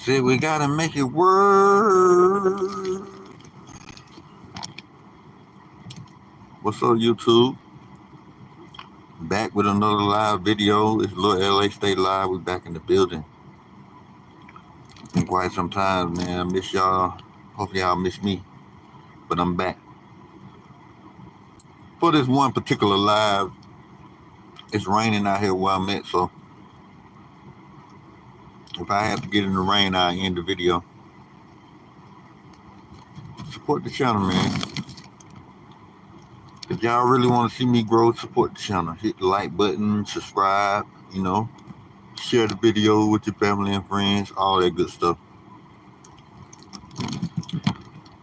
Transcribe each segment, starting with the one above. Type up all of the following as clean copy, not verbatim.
Said we gotta make it work. What's up, YouTube? Back with another live video. It's Lil L.A. Stay Live. We back in the building. Been quite some time, man. I miss y'all. Hopefully y'all miss me. But I'm back. For this one particular live, it's raining out here where I'm at, so if I have to get in the rain, I'll end the video. Support the channel, man. If y'all really want to see me grow, support the channel. Hit the like button, subscribe, share the video with your family and friends, all that good stuff.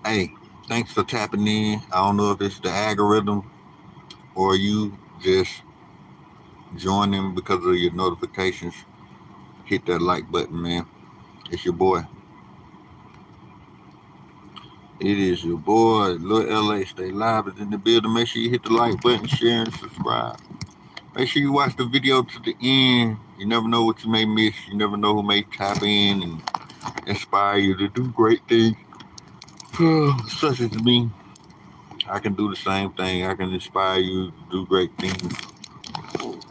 Hey, thanks for tapping in. I don't know if it's the algorithm or you just joining because of your notifications. Hit that like button, man. It's your boy. It is your boy, Lil L.A. Stay Live is in the building. Make sure you hit the like button, share, and subscribe. Make sure you watch the video to the end. You never know what you may miss. You never know who may tap in and inspire you to do great things. Such as me. I can do the same thing. I can inspire you to do great things.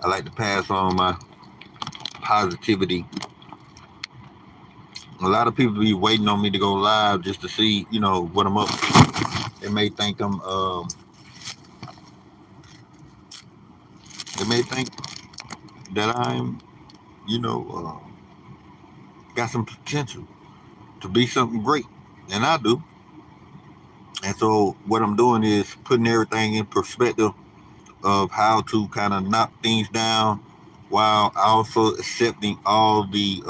I like to pass on my positivity. A lot of people be waiting on me to go live just to see, what I'm up to. They may think they may think that I'm, you know, got some potential to be something great, and I do. And so what I'm doing is putting everything in perspective of how to kind of knock things down while also accepting all the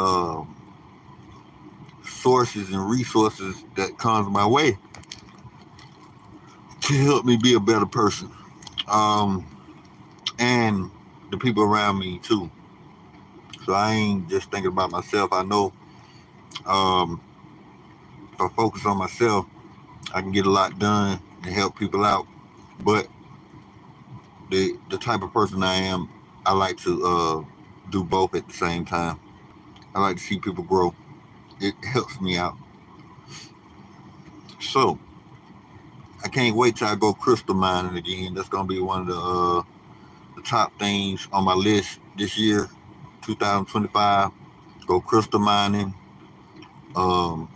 sources and resources that comes my way to help me be a better person. And the people around me too. So I ain't just thinking about myself. I know um, if I focus on myself, I can get a lot done and help people out. But the type of person I am, I like to do both at the same time. I like to see people grow. It helps me out. So I can't wait till I go crystal mining again. That's gonna be one of the top things on my list this year, 2025. Go crystal mining. Um,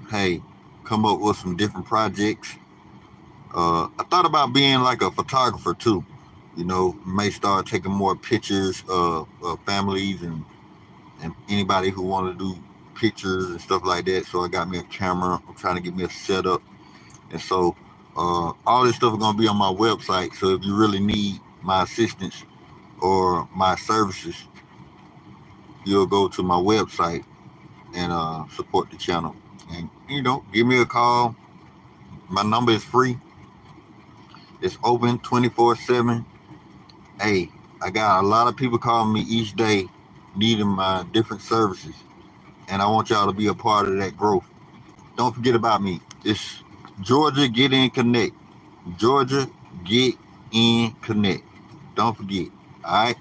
hey, come up with some different projects. I thought about being like a photographer too. May start taking more pictures of families and anybody who want to do pictures and stuff like that. So I got me a camera. I'm trying to get me a setup. And so all this stuff is going to be on my website. So if you really need my assistance or my services, you'll go to my website and support the channel. And, give me a call. My number is free. It's open 24/7. Hey, I got a lot of people calling me each day needing my different services. And I want y'all to be a part of that growth. Don't forget about me. It's Georgia Get In Connect. Georgia Get In Connect. Don't forget. All right.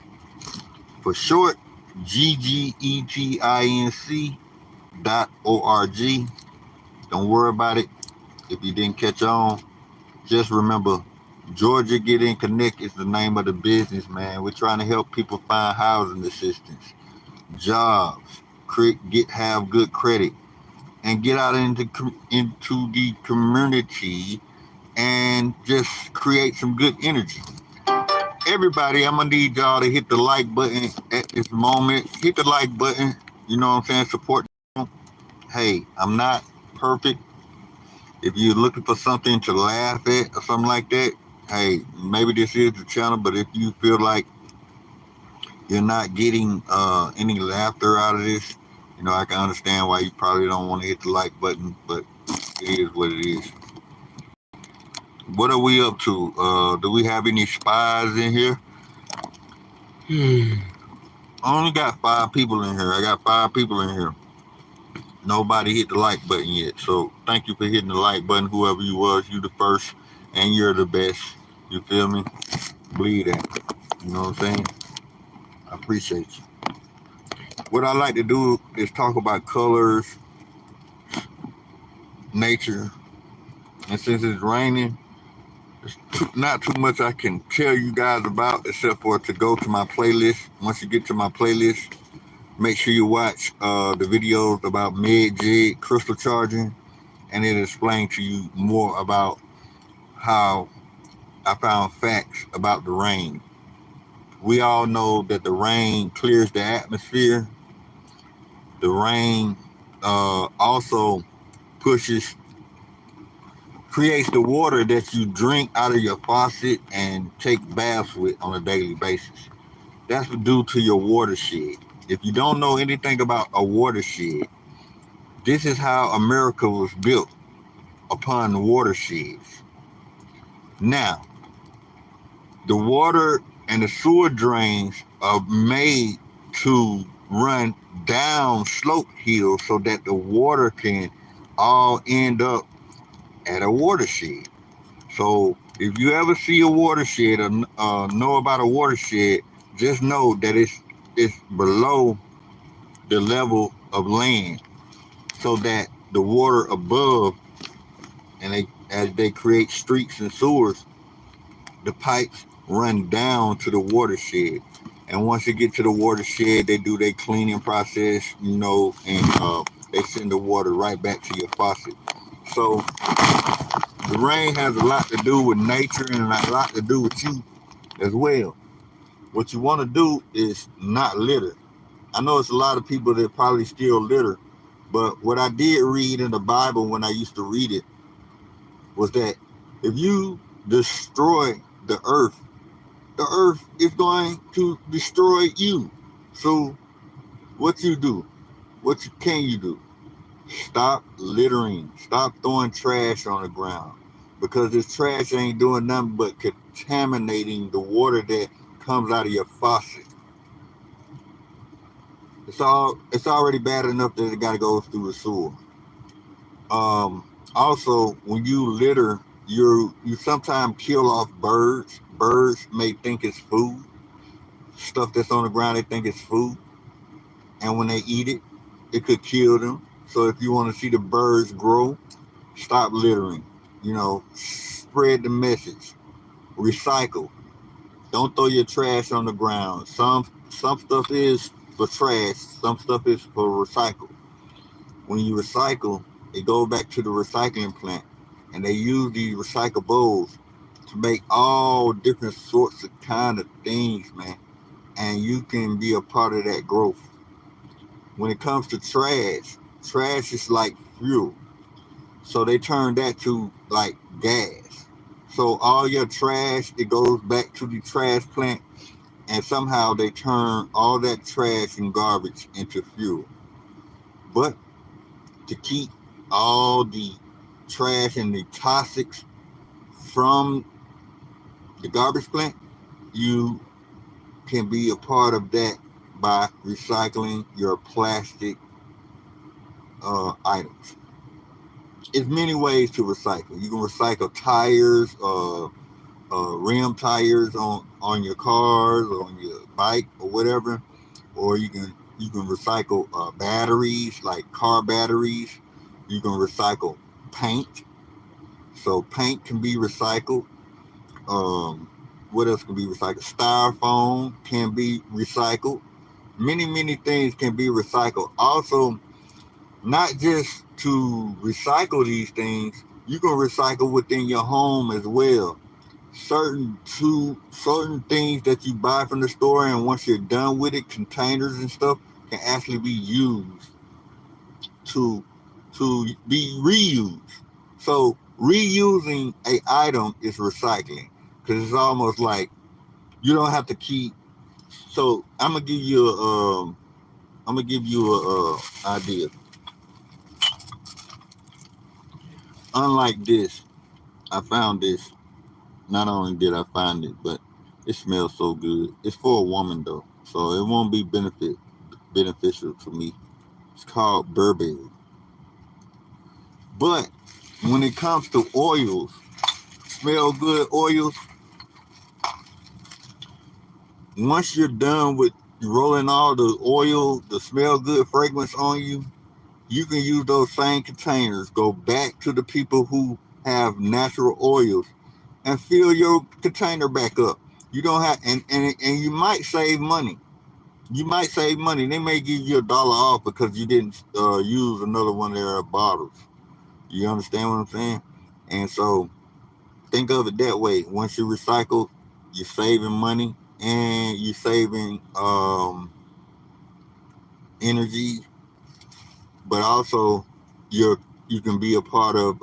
For short, GGETINC.org. Don't worry about it if you didn't catch on. Just remember, Georgia Get In Connect is the name of the business, man. We're trying to help people find housing assistance, jobs, have good credit, and get out into the community and just create some good energy. Everybody, I'm gonna need y'all to hit the like button at this moment. Hit the like button. You know what I'm saying? Support. Hey, I'm not perfect. If you're looking for something to laugh at or something like that, hey, maybe this is the channel. But if you feel like you're not getting any laughter out of this, I can understand why you probably don't want to hit the like button. But it is what it is. What are we up to? Do we have any spies in here? I only got 5 people in here. I got 5 people in here. Nobody hit the like button yet. So thank you for hitting the like button. Whoever you was, you the first and you're the best. You feel me? Believe that. You know what I'm saying? I appreciate you. what I like to do is talk about colors, nature, and since it's raining, not too much I can tell you guys about except for to go to my playlist. Once you get to my playlist, make sure you watch the videos about mid-jig crystal charging, and it explains to you more about how I found facts about the rain. We all know that the rain clears the atmosphere. The rain also pushes, creates the water that you drink out of your faucet and take baths with on a daily basis. That's due to your watershed. If you don't know anything about a watershed, this is how America was built, upon watersheds. Now, the water and the sewer drains are made to run down slope hills so that the water can all end up at a watershed. So if you ever see a watershed or know about a watershed, just know that it's below the level of land, so that the water above, and as they create streets and sewers, the pipes run down to the watershed. And once they get to the watershed, they do their cleaning process, and they send the water right back to your faucet. So the rain has a lot to do with nature and a lot to do with you as well. What you want to do is not litter. I know it's a lot of people that probably still litter, but what I did read in the Bible when I used to read it was that if you destroy the earth is going to destroy you. So what you do, can you do? Stop littering. Stop throwing trash on the ground, because this trash ain't doing nothing but contaminating the water that comes out of your faucet. It's already bad enough that it got to go through the sewer. Also, when you litter, you sometimes kill off birds. Birds may think it's food. Stuff that's on the ground, they think it's food, and when they eat it, it could kill them. So if you want to see the birds grow, stop littering. Spread the message. Recycle. Don't throw your trash on the ground. Some stuff is for trash. Some stuff is for recycle. When you recycle, it goes back to the recycling plant, and they use these recyclables to make all different sorts of kind of things, man. And you can be a part of that growth. When it comes to trash is like fuel. So they turn that to like gas. So all your trash, it goes back to the trash plant, and somehow they turn all that trash and garbage into fuel. But to keep all the trash and the toxics from the garbage plant, you can be a part of that by recycling your plastic items. It's many ways to recycle. You can recycle tires, rim tires on your cars or on your bike or whatever, or you can recycle batteries like car batteries. You can recycle paint, so paint can be recycled. What else can be recycled? Styrofoam can be recycled. Many things can be recycled. Also, not just to recycle these things, you can recycle within your home as well. Certain things that you buy from the store, and once you're done with it, containers and stuff can actually be used to be reused. So reusing a item is recycling, because it's almost like you don't have to keep. So I'm gonna give you a idea. Unlike this, I found this. Not only did I find it, but it smells so good. It's for a woman though, so it won't be beneficial to me. It's called Burberry. But when it comes to oils, smell good oils, once you're done with You rolling all the oil, the smell good fragrance on you. You can use those same containers. Go back to the people who have natural oils and fill your container back up. You don't have, and you might save money. You might save money. They may give you $1 off because you didn't use another one of their bottles. You understand what I'm saying? And so think of it that way. Once you recycle, you're saving money and you're saving energy, but also you're you can be a part of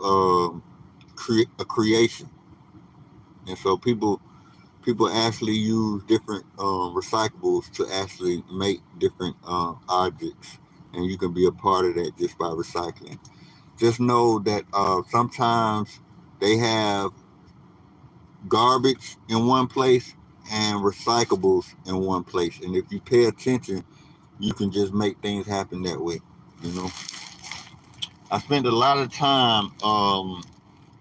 a creation. And so people actually use different recyclables to actually make different objects, and you can be a part of that just by recycling. Just know that sometimes they have garbage in one place and recyclables in one place, and if you pay attention, you can just make things happen that way. You know, I spent a lot of time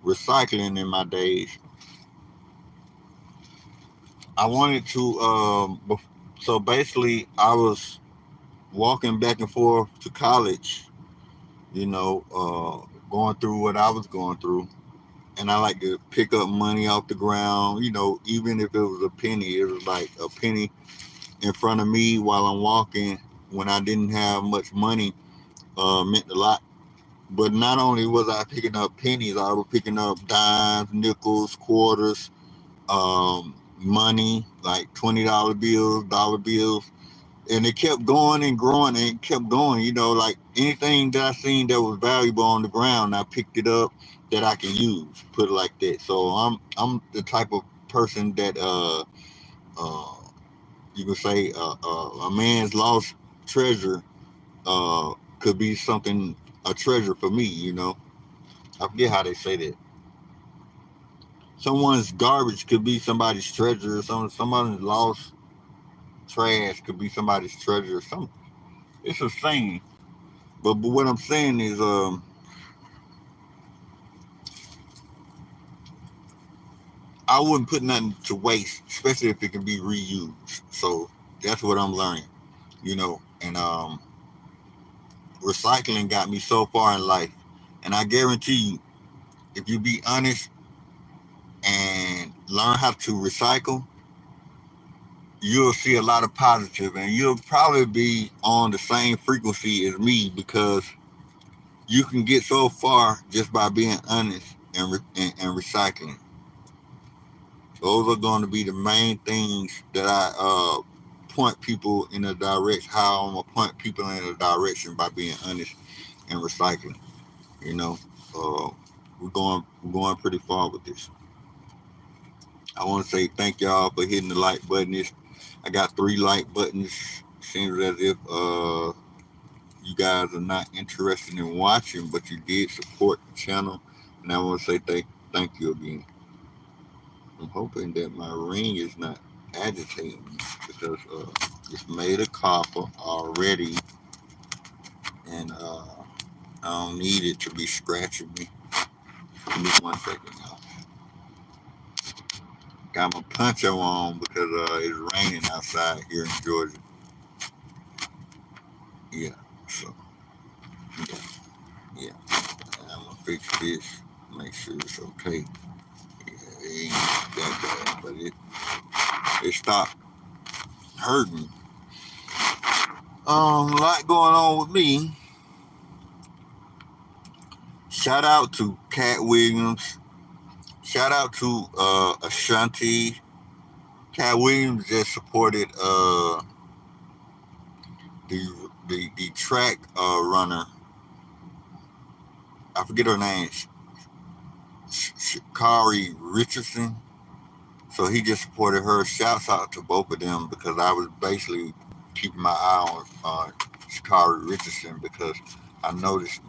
recycling in my days. I wanted to so basically I was walking back and forth to college, going through what I was going through. And I like to pick up money off the ground, even if it was a penny, it was like a penny in front of me while I'm walking when I didn't have much money, meant a lot. But not only was I picking up pennies, I was picking up dimes, nickels, quarters, money, like $20 bills, dollar bills, and it kept going and growing and it kept going. Like anything that I seen that was valuable on the ground, I picked it up that I can use. Put it like that. So I'm the type of person that uh you can say a man's lost treasure could be something a treasure for me. I forget how they say that. Someone's garbage could be somebody's treasure. Someone's lost trash could be somebody's treasure. It's a saying. But what I'm saying is, I wouldn't put nothing to waste, especially if it can be reused. So that's what I'm learning, And recycling got me so far in life, and I guarantee you, if you be honest and learn how to recycle, you'll see a lot of positive, and you'll probably be on the same frequency as me because you can get so far just by being honest and recycling. Those are going to be the main things that I point people in a direction. How I'm gonna point people in a direction by being honest and recycling. You know, uh, we're going pretty far with this. I want to say thank y'all for hitting the like button. I got 3 like buttons. Seems as if you guys are not interested in watching, but you did support the channel, and I want to say thank you again. I'm hoping that my ring is not agitating me because it's made of copper already, and I don't need it to be scratching me. Give me 1 second, y'all. Got my poncho on because it's raining outside here in Georgia. Yeah, so yeah, yeah. And I'm gonna fix this, make sure it's okay. Yeah, it ain't that bad, but it stopped hurting. A lot going on with me. Shout out to Cat Williams. Shout out to Ashanti. Cat Williams just supported the track runner. I forget her name. Shakari Richardson. So he just supported her. Shouts out to both of them because I was basically keeping my eye on Shakari Richardson because I noticed,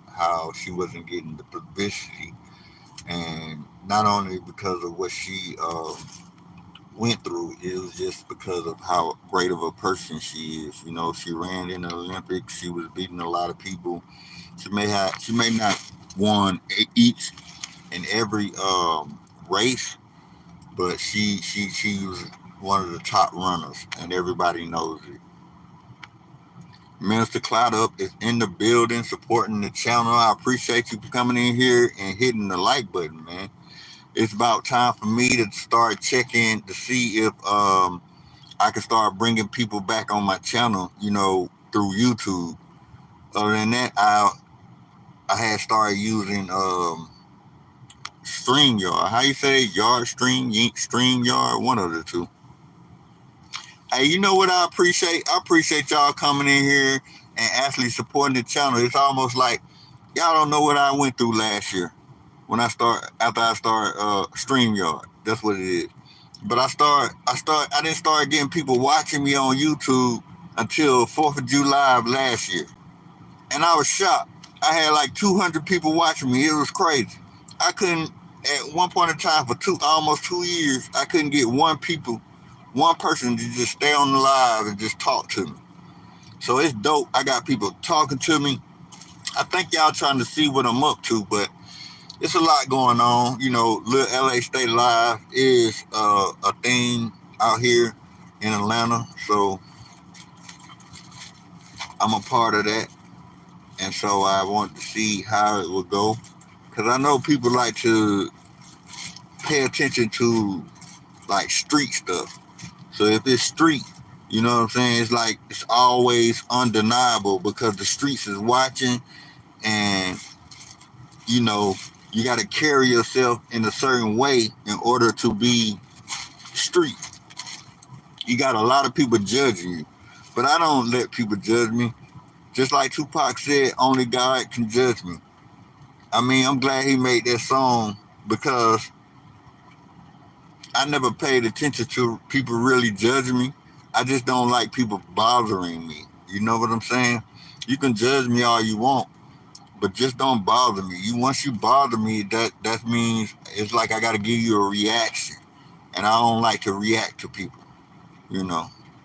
how she wasn't getting the publicity, and not only because of what she went through, it was just because of how great of a person she is. She ran in the Olympics. She was beating a lot of people. She may not won each and every race, but she was. one of the top runners, and everybody knows it. Minister Cloud Up is in the building supporting the channel. I appreciate you for coming in here and hitting the like button, man. It's about time for me to start checking to see if I can start bringing people back on my channel, through YouTube. Other than that, I had started using StreamYard. How you say it? Yard stream, StreamYard, one of the two. Hey, you know what I appreciate? I appreciate y'all coming in here and actually supporting the channel. It's almost like y'all don't know what I went through last year when after I started StreamYard. That's what it is. But I didn't start getting people watching me on YouTube until 4th of July of last year. And I was shocked. I had like 200 people watching me. It was crazy. I couldn't, at one point in time for almost 2 years, I couldn't get one person to just stay on the live and just talk to me. So it's dope. I got people talking to me. I think y'all trying to see what I'm up to, but it's a lot going on. Lil L.A. Stay Live is a thing out here in Atlanta. So I'm a part of that. And so I wanted to see how it would go. Because I know people like to pay attention to like street stuff. So if it's street, you know what I'm saying? It's like it's always undeniable because the streets is watching, and you got to carry yourself in a certain way in order to be street. You got a lot of people judging you, but I don't let people judge me. Just like Tupac said, only God can judge me. I mean, I'm glad he made that song because I never paid attention to people really judging me. I just don't like people bothering me. You know what I'm saying? You can judge me all you want, but just don't bother me. Once you bother me, that means it's like I got to give you a reaction, and I don't like to react to people.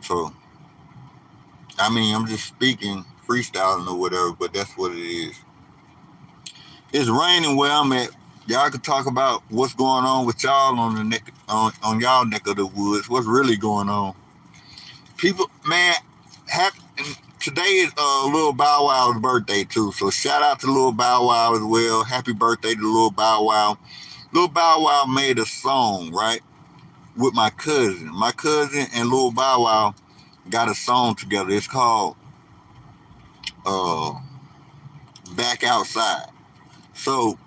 So I mean, I'm just speaking, freestyling or whatever, but that's what it is. It's raining where I'm at. Y'all can talk about what's going on with y'all on y'all neck of the woods. What's really going on? People, man, today is Lil Bow Wow's birthday too. So shout out to Lil Bow Wow as well. Happy birthday to Lil Bow Wow. Lil Bow Wow made a song, right, with my cousin. My cousin and Lil Bow Wow got a song together. It's called Back Outside. So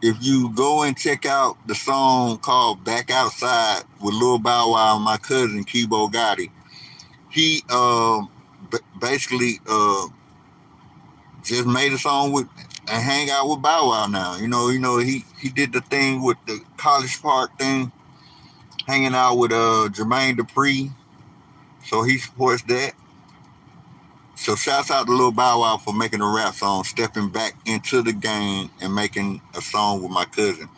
if you go and check out the song called Back Outside with Lil Bow Wow and my cousin Kibo Gotti, he basically just made a song with and hang out with Bow Wow now. He did the thing with the College Park thing, hanging out with Jermaine Dupri. So he supports that. So shouts out to Lil Bow Wow for making a rap song, stepping back into the game and making a song with my cousin.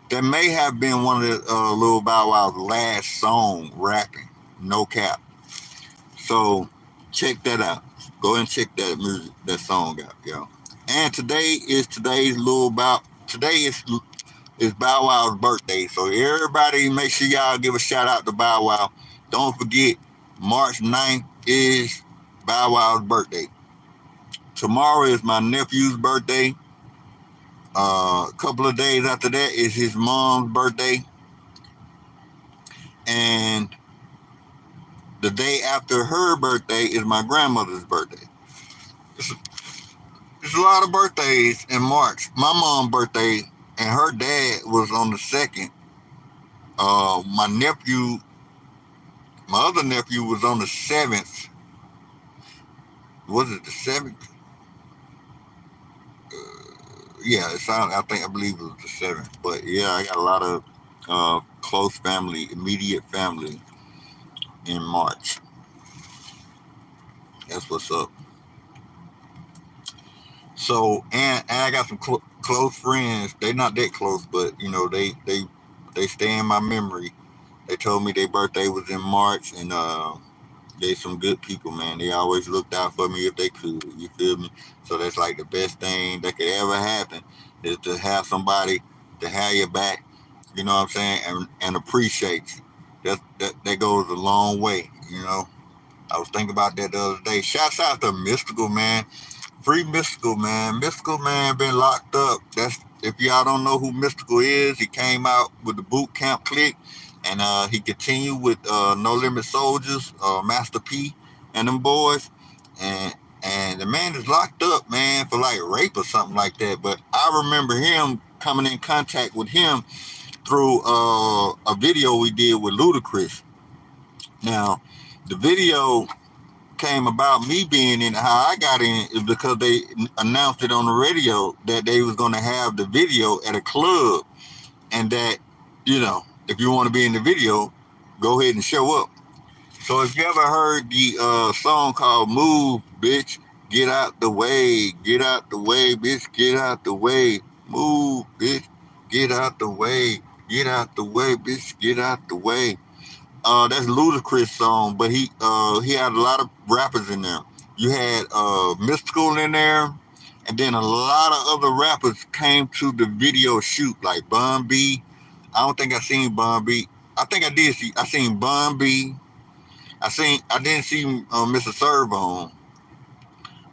That may have been one of the Lil Bow Wow's last song rapping, no cap. So check that out. Go and check that song out, yo. And today is Bow Wow's birthday. So everybody make sure y'all give a shout out to Bow Wow. Don't forget, March 9th is Bow Wow's birthday. Tomorrow is my nephew's birthday. A couple of days after that is his mom's birthday. And the day after her birthday is my grandmother's birthday. There's a lot of birthdays in March. My mom's birthday and her dad was on the 2nd. My other nephew was on the 7th. Was it the 7th? Yeah, I believe it was the 7th. But yeah, I got a lot of close family, immediate family in March. That's what's up. So, and I got some close friends. They're not that close, but they stay in my memory. They told me their birthday was in March, and they some good people, man. They always looked out for me if they could. You feel me? So that's like the best thing that could ever happen is to have somebody to have your back. You know what I'm saying? And appreciate you. That goes a long way. I was thinking about that the other day. Shouts out to Mystical, man. Free Mystical, man. Mystical, man, been locked up. That's if y'all don't know who Mystical is. He came out with the Boot Camp Clique, and he continued with No Limit Soldiers, Master P, and them boys. And and the man is locked up, man, for like rape or something like that. But I remember him coming in contact with him through a video we did with Ludacris. Now, the video came about me being in. How I got in is because they announced it on the radio that they was going to have the video at a club, and that if you want to be in the video, go ahead and show up. So if you ever heard the song called "Move, Bitch, Get Out the Way," get out the way, bitch, get out the way, move, bitch, get out the way, get out the way, bitch, get out the way. That's Ludacris song, but he had a lot of rappers in there. You had Mystical in there, and then a lot of other rappers came to the video shoot, like Bun B. I don't think I seen Bun B. I think I did see. I seen Bun B. I didn't see Mr. Servon,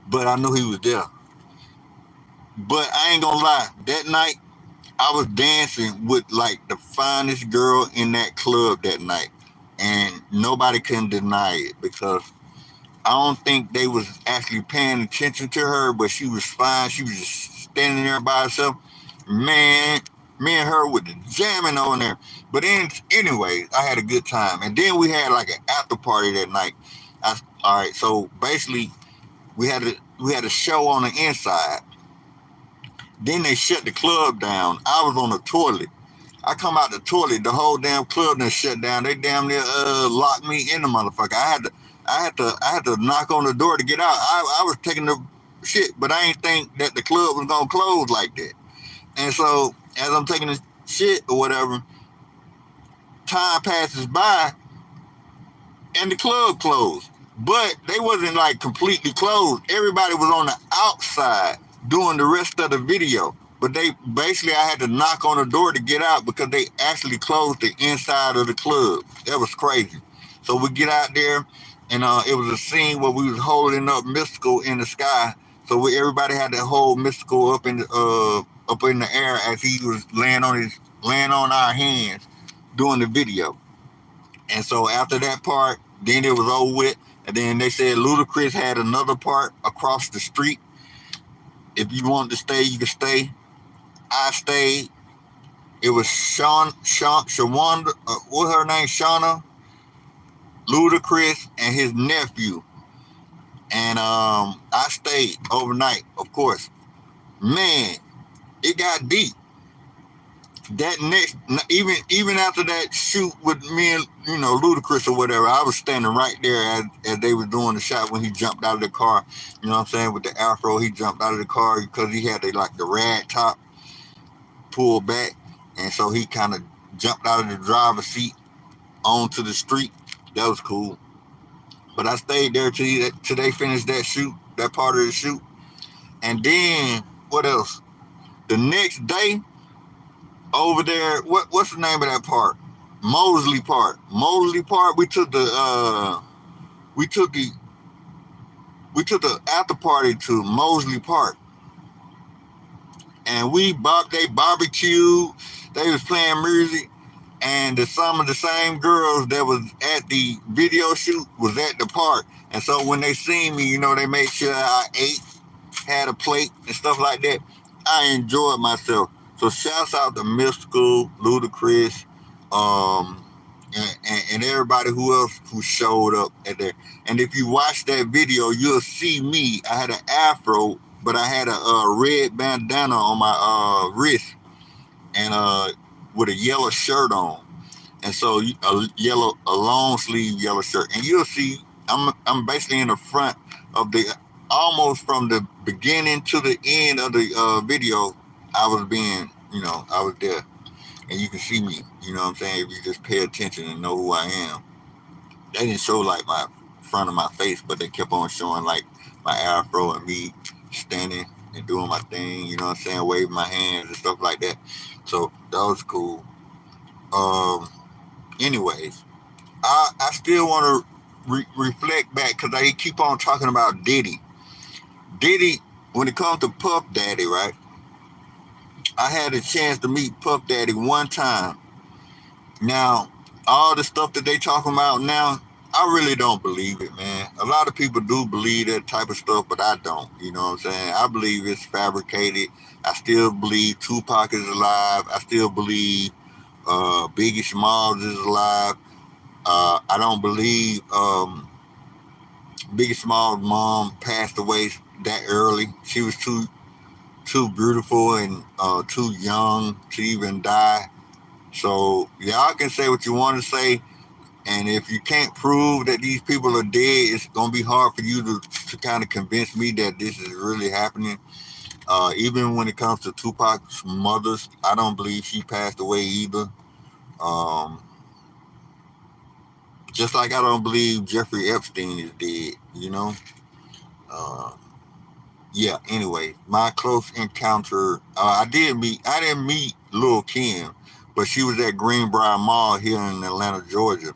but I knew he was there. But I ain't gonna lie, that night I was dancing with like the finest girl in that club that night, and nobody can deny it because I don't think they was actually paying attention to her, but she was fine. She was just standing there by herself. Man, me and her with the jamming on there. But anyways, I had a good time, and then we had like an after party that night. All right, so basically we had a show on the inside. Then they shut the club down. I was on the toilet. I come out the toilet, the whole damn club done shut down. They damn near locked me in the motherfucker. I had to knock on the door to get out. I was taking the shit, but I ain't think that the club was gonna close like that. And so as I'm taking the shit or whatever, time passes by and the club closed. But they wasn't like completely closed. Everybody was on the outside doing the rest of the video. But they basically, I had to knock on the door to get out because they actually closed the inside of the club. That was crazy. So we get out there, and it was a scene where we was holding up Mystical in the sky. So everybody had to hold Mystical up in the air as he was laying on our hands doing the video. And so after that part, then it was over with. And then they said Ludacris had another part across the street. If you wanted to stay, you could stay. I stayed. It was Shawanda, what's her name? Shauna, Ludacris, and his nephew. And I stayed overnight, of course. Man, it got deep. That next, even after that shoot with me and Ludacris or whatever, I was standing right there as they was doing the shot when he jumped out of the car. You know what I'm saying? With the afro, he jumped out of the car because he had the rag top pulled back, and so he kind of jumped out of the driver's seat onto the street. That was cool. But I stayed there till they finished that part of the shoot, and then what else? The next day. Over there, what's the name of that park? Mosley Park. Mosley Park. We took the after party to Mosley Park, and they barbecued. They was playing music, and some of the same girls that was at the video shoot was at the park. And so when they seen me, they made sure I ate, had a plate and stuff like that. I enjoyed myself. So shouts out to Mystical, Ludacris, and everybody who showed up at there. And if you watch that video, you'll see me. I had an afro, but I had a red bandana on my wrist, and with a yellow shirt on. And so a long sleeve yellow shirt. And you'll see I'm basically in the front of almost from the beginning to the end of the video. I was there, and you can see me, you know what I'm saying, if you just pay attention and know who I am. They didn't show like my front of my face, but they kept on showing like my afro and me standing and doing my thing, you know what I'm saying, waving my hands and stuff like that. So that was cool. Anyways, I still want to reflect back because they keep on talking about Diddy. Diddy, when it comes to Puff Daddy, right? I had a chance to meet Puff Daddy one time. Now, all the stuff that they talking about now, I really don't believe it, man. A lot of people do believe that type of stuff, but I don't. You know what I'm saying? I believe it's fabricated. I still believe Tupac is alive. I still believe Biggie Smalls is alive. I don't believe Biggie Smalls' mom passed away that early. She was too beautiful and too young to even die. So y'all can say what you want to say, and if you can't prove that these people are dead, it's gonna be hard for you to kind of convince me that this is really happening. Even when it comes to Tupac's mother's, I don't believe she passed away either. Um, just like I don't believe Jeffrey Epstein is dead. You know. Uh, yeah. Anyway, my close encounter. I didn't meet Lil Kim, but she was at Greenbrier Mall here in Atlanta, Georgia.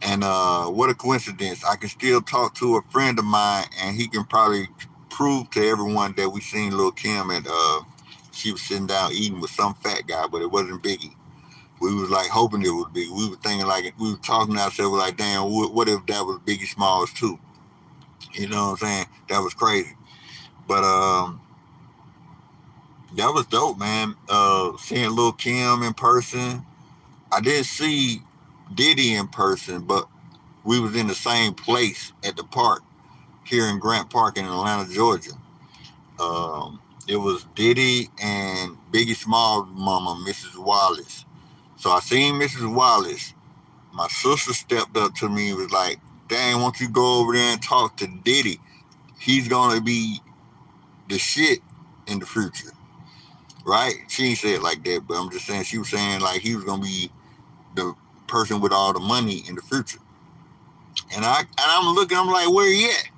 And what a coincidence. I can still talk to a friend of mine, and he can probably prove to everyone that we seen Lil Kim at, she was sitting down eating with some fat guy, but it wasn't Biggie. We was like hoping it was Biggie. We were thinking like, we were talking to ourselves like, damn, what if that was Biggie Smalls too? You know what I'm saying? That was crazy. But that was dope, man. Seeing Lil Kim in person. I didn't see Diddy in person, but we was in the same place at the park here in Grant Park in Atlanta, Georgia. It was Diddy and Biggie Small's mama, Mrs. Wallace. So I seen Mrs. Wallace. My sister stepped up to me and was like, dang, won't you go over there and talk to Diddy? He's gonna be the shit in the future. Right? She ain't say it like that, but I'm just saying she was saying like he was gonna be the person with all the money in the future. And I'm looking, I'm like, where he at?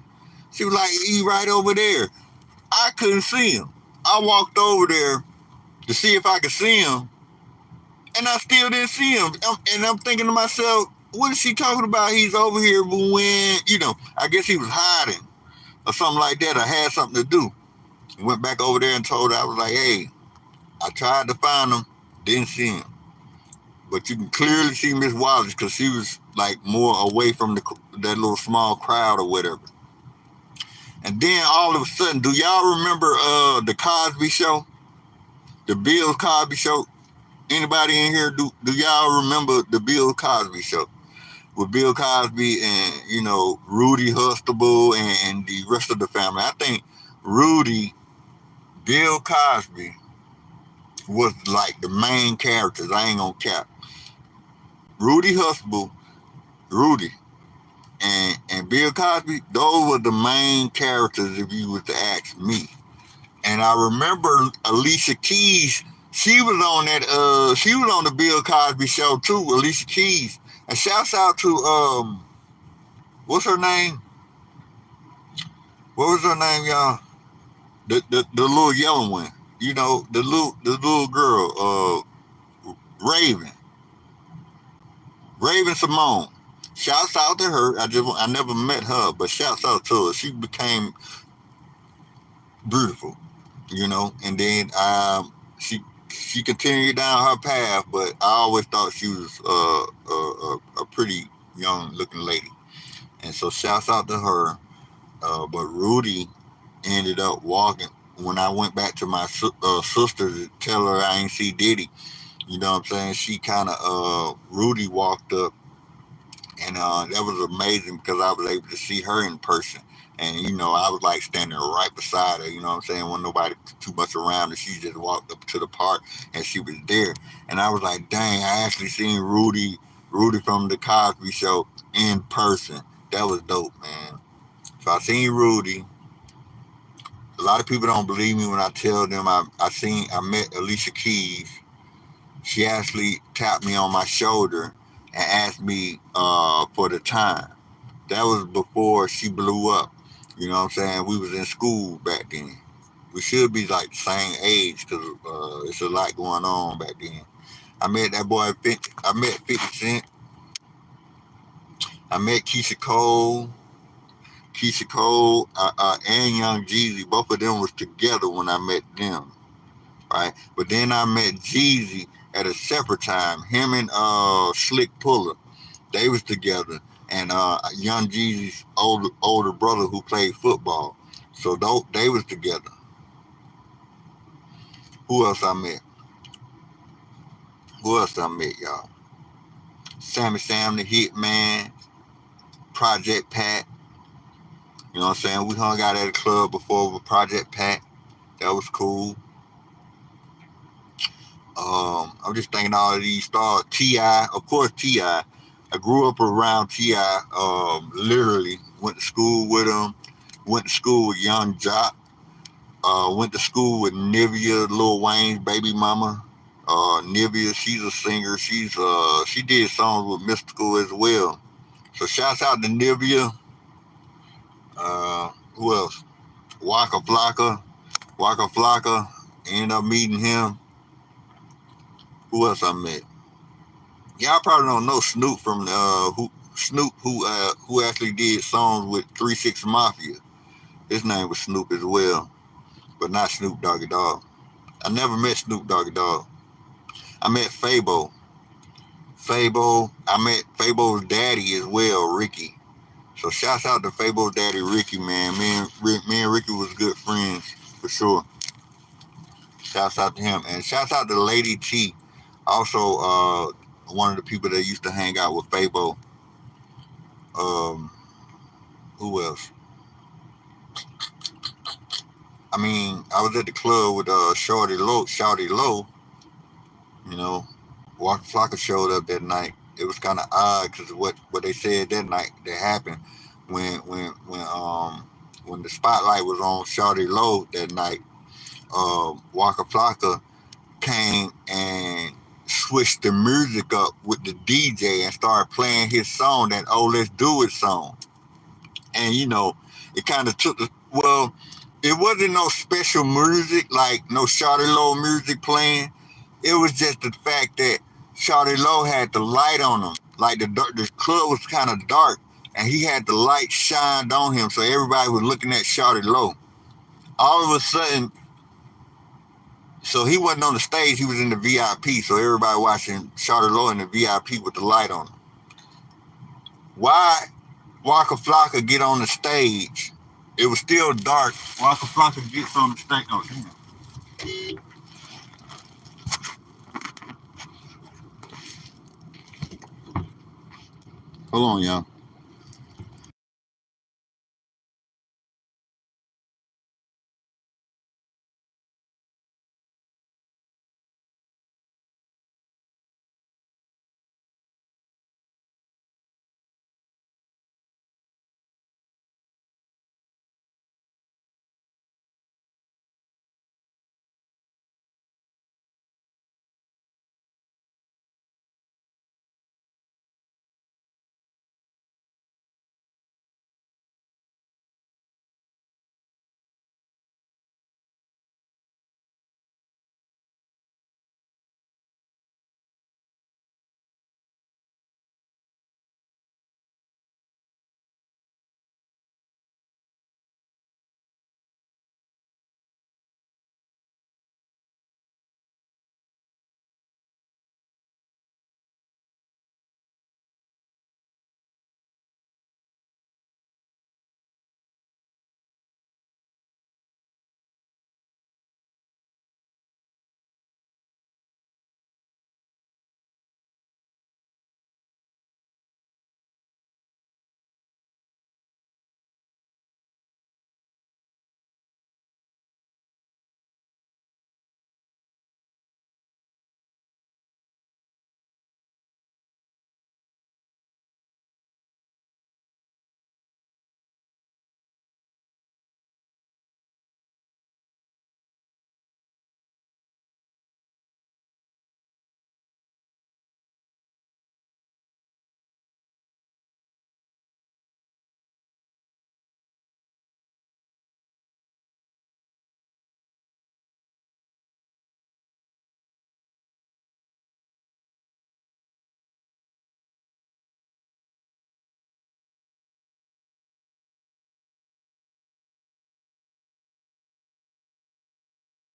She was like, he right over there. I couldn't see him. I walked over there to see if I could see him, and I still didn't see him. And I'm thinking to myself, what is she talking about? He's over here, but when, I guess he was hiding or something like that, or had something to do. Went back over there and told her, I was like, hey, I tried to find him, didn't see him. But you can clearly see Miss Wallace because she was like more away from that little small crowd or whatever. And then all of a sudden, do y'all remember the Cosby Show? The Bill Cosby Show? Anybody in here, do y'all remember the Bill Cosby Show? With Bill Cosby and, Rudy Hustable and the rest of the family. I think Bill Cosby was like the main characters. I ain't gonna cap. Rudy Hustable, Rudy, and Bill Cosby, those were the main characters if you was to ask me. And I remember Alicia Keys, she was on the Bill Cosby show too, Alicia Keys. And shouts out to what's her name? What was her name, y'all? The little yellow one. The little girl, Raven. Raven Simone. Shouts out to her. I never met her, but shouts out to her. She became beautiful, and then she continued down her path, but I always thought she was a pretty young looking lady, and so shouts out to her. But Rudy ended up walking when I went back to my sister to tell her I ain't see Diddy. You know what I'm saying? She kind of Rudy walked up, and that was amazing because I was able to see her in person. And, I was like standing right beside her, you know what I'm saying? Wasn't nobody too much around her. She just walked up to the park and she was there. And I was like, dang, I actually seen Rudy from the Cosby Show in person. That was dope, man. So I seen Rudy. A lot of people don't believe me when I tell them I met Alicia Keys. She actually tapped me on my shoulder and asked me for the time. That was before she blew up. You know what I'm saying? We was in school back then. We should be like the same age because it's a lot going on back then. I met that boy. I met 50 Cent. I met Keisha Cole, and Young Jeezy. Both of them was together when I met them, right? But then I met Jeezy at a separate time. Him and Slick Puller, they was together, and Young Jeezy's older brother who played football. So they was together. Who else I met? Who else I met, y'all? Sammy Sam the Hitman, Project Pat. You know what I'm saying? We hung out at a club before with Project Pat. That was cool. I'm just thinking all of these stars. T.I., of course, T.I. I grew up around T.I. Literally went to school with him. Went to school with Young Jock. Went to school with Nivea, Lil Wayne's baby mama. Nivea, she's a singer. She did songs with Mystical as well. So shouts out to Nivea. Who else? Waka Flocka. Waka Flocka. Ended up meeting him. Who else I met? Y'all probably don't know Snoop from who actually did songs with 3 6 Mafia. His name was Snoop as well, but not Snoop Doggy Dogg. I never met Snoop Doggy Dogg. I met Fabo. I met Fabo's daddy as well, Ricky. So shouts out to Fabo's daddy, Ricky, man. Me and Ricky was good friends for sure. Shouts out to him, and shouts out to Lady T, also one of the people that used to hang out with Fabo. Um, who else? I mean, I was at the club with Shawty Low. You know, Walker Flocka showed up that night. It was kind of odd because what they said that night that happened when the spotlight was on Shawty Low that night. Walker Flocka came and switched the music up with the DJ and started playing his song, that "Oh Let's Do It" song. And it kind of it wasn't no special music, like no Shawty Low music playing. It was just the fact that Shawty Low had the light on him. Like the club was kind of dark, and he had the light shined on him, so everybody was looking at Shawty Low. All of a sudden, so he wasn't on the stage, he was in the VIP, so everybody watching Shawty Low in the VIP with the light on him. Why Waka Flocka get on the stage? It was still dark. Waka Flocka gets on the stage. Oh, damn. Hold on, y'all.